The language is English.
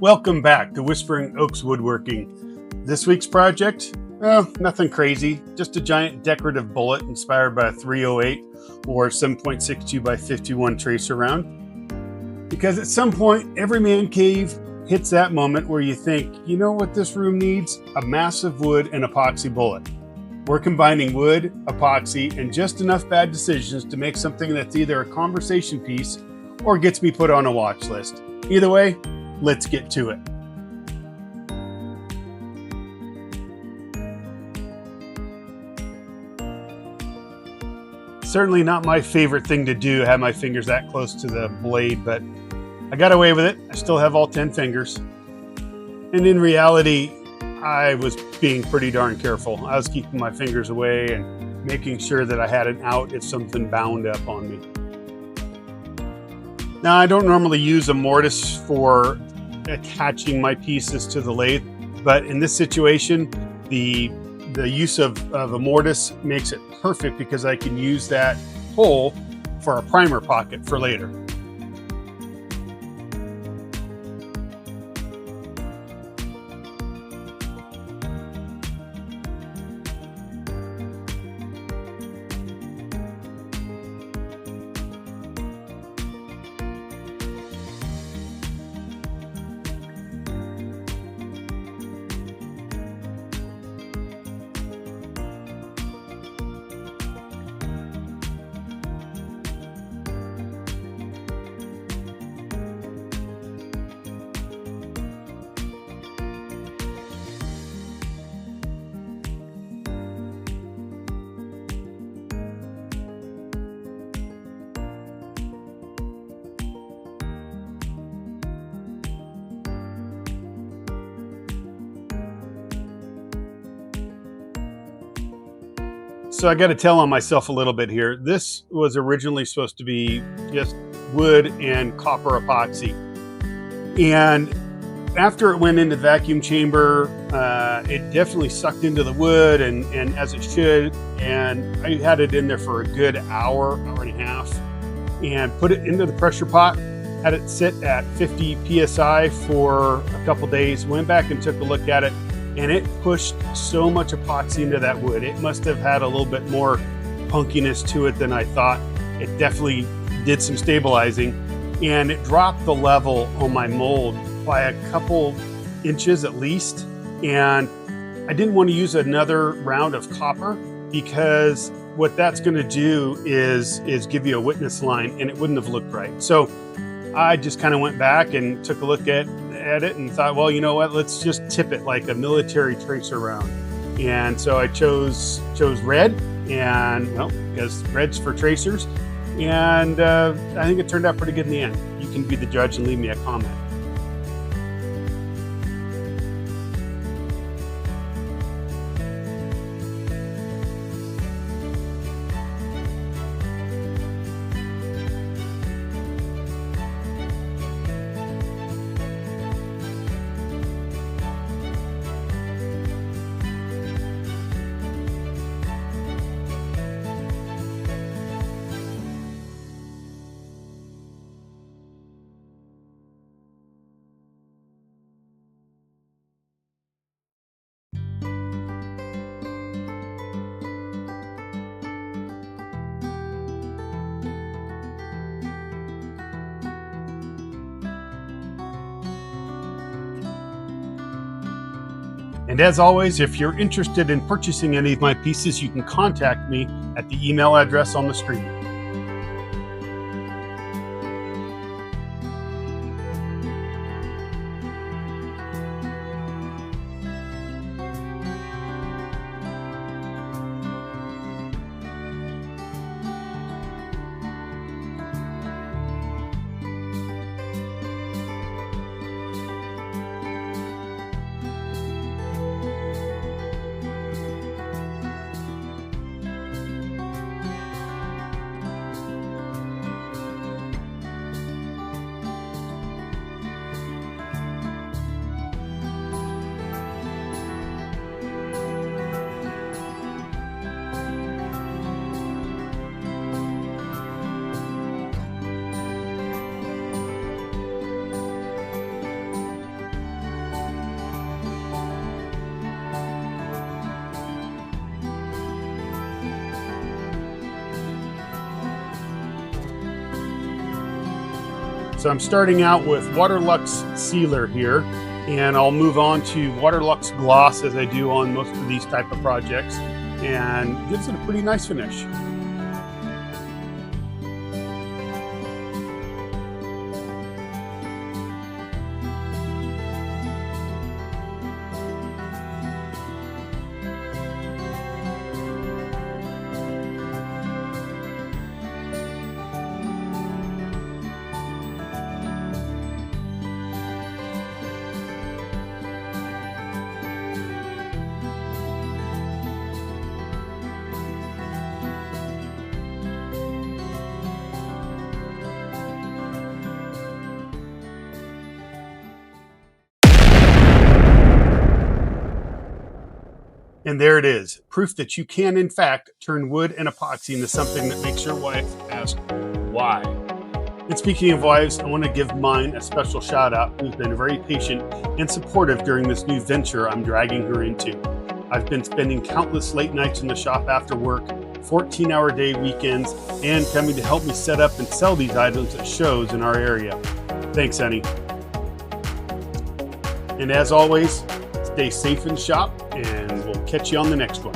Welcome back to Whispering Oaks Woodworking. This week's project, nothing crazy, just a giant decorative bullet inspired by a 308 or 7.62 by 51 tracer round. Because at some point, every man cave hits that moment where you think, you know what this room needs? A massive wood and epoxy bullet. We're combining wood, epoxy, and just enough bad decisions to make something that's either a conversation piece or gets me put on a watch list. Either way, let's get to it. Certainly not my favorite thing to do, have my fingers that close to the blade, but I got away with it. I still have all 10 fingers. And in reality, I was being pretty darn careful. I was keeping my fingers away and making sure that I had an out if something bound up on me. Now, I don't normally use a mortise for attaching my pieces to the lathe, but in this situation, the use of a mortise makes it perfect because I can use that hole for a primer pocket for later. So I got to tell on myself a little bit here. This was originally supposed to be just wood and copper epoxy. And after it went into the vacuum chamber, it definitely sucked into the wood and as it should. And I had it in there for a good hour and a half and put it into the pressure pot, had it sit at 50 PSI for a couple days, went back and took a look at it. And it pushed so much epoxy into that wood. It must have had a little bit more punkiness to it than I thought. It definitely did some stabilizing, and it dropped the level on my mold by a couple inches at least. And I didn't want to use another round of copper because what that's going to do is give you a witness line, and it wouldn't have looked right. So I just kind of went back and took a look at it and thought, well, you know what, let's just tip it like a military tracer round. And so I chose red, and well, because red's for tracers, and I think it turned out pretty good in the end. You can be the judge and leave me a comment. And as always, if you're interested in purchasing any of my pieces, you can contact me at the email address on the screen. So I'm starting out with Waterlux Sealer here, and I'll move on to Waterlux Gloss as I do on most of these type of projects, and it gives it a pretty nice finish. And there it is, proof that you can, in fact, turn wood and epoxy into something that makes your wife ask why. And speaking of wives, I want to give mine a special shout out, who's been very patient and supportive during this new venture I'm dragging her into. I've been spending countless late nights in the shop after work, 14-hour day weekends, and coming to help me set up and sell these items at shows in our area. Thanks, honey. And as always, stay safe in the shop, and we'll catch you on the next one.